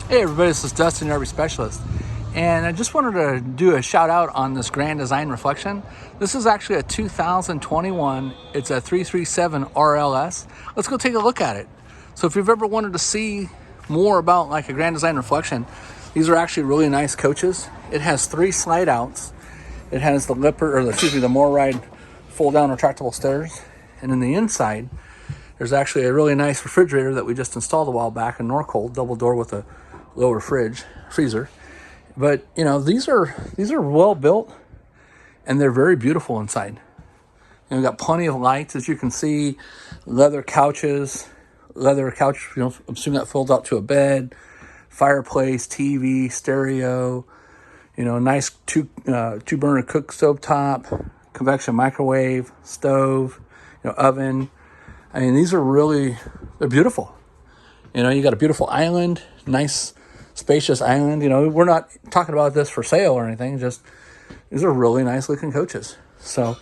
Hey everybody, this is Dustin, your RV Specialist, and I just wanted to do a shout out on this Grand Design Reflection. This is actually a 2021, it's a 337 RLS. Let's go take a look at it. So if you've ever wanted to see more about like a Grand Design Reflection, these are actually really nice coaches. It has 3 slide outs. It has the the MORride fold down retractable stairs, and in the inside there's actually a really nice refrigerator that we just installed a while back in Norcold, double door with a lower freezer. But you know, these are well built and they're very beautiful inside. And we've got plenty of lights, as you can see, leather couch, you know, I'm assuming that folds out to a bed, fireplace, TV, stereo, you know, nice two burner cook stove top, convection microwave, stove, you know, oven. I mean, they're beautiful. You know, you got a beautiful island, nice spacious island. You know, we're not talking about this for sale or anything, just these are really nice looking coaches. So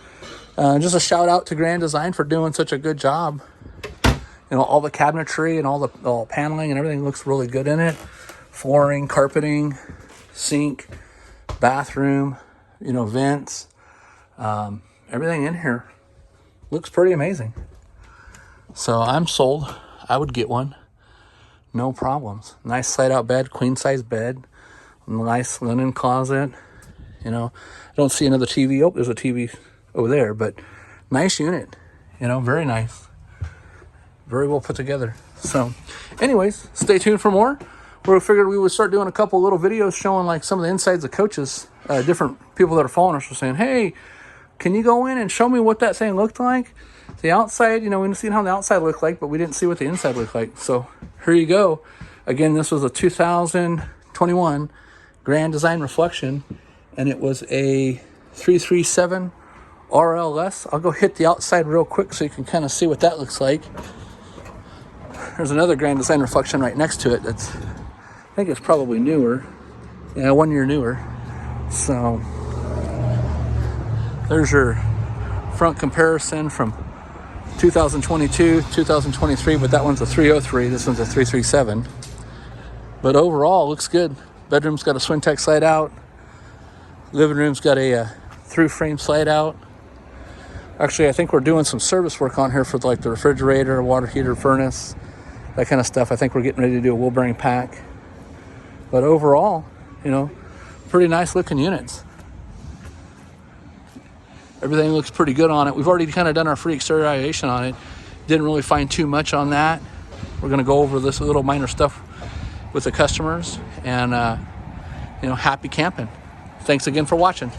just a shout out to Grand Design for doing such a good job. You know, all the cabinetry and all the paneling and everything looks really good in it. Flooring, carpeting, sink, bathroom, you know, vents, everything in here looks pretty amazing. So I'm sold. I would get one. No problems. Nice slide out bed, queen size bed, nice linen closet. You know, I don't see another TV. Oh, there's a TV over there, but nice unit. You know, very nice. Very well put together. So anyways, stay tuned for more. We figured we would start doing a couple little videos showing like some of the insides of coaches. Different people that are following us were saying, hey, can you go in and show me what that thing looked like? The outside, you know, we've seen how the outside looked like, but we didn't see what the inside looked like. So here you go. Again, this was a 2021 Grand Design Reflection, and it was a 337 RLS. I'll go hit the outside real quick so you can kind of see what that looks like. There's another Grand Design Reflection right next to it that's, I think it's probably newer. Yeah, 1 year newer. So there's your front comparison from 2022, 2023, but that one's a 303, this one's a 337. But overall, looks good. Bedroom's got a swing tech slide out. Living room's got a through frame slide out. Actually, I think we're doing some service work on here for like the refrigerator, water heater, furnace, that kind of stuff. I think we're getting ready to do a wool bearing pack. But overall, you know, pretty nice looking units. Everything looks pretty good on it. We've already kind of done our free exteriorization on it. Didn't really find too much on that. We're going to go over this little minor stuff with the customers and, you know, happy camping. Thanks again for watching.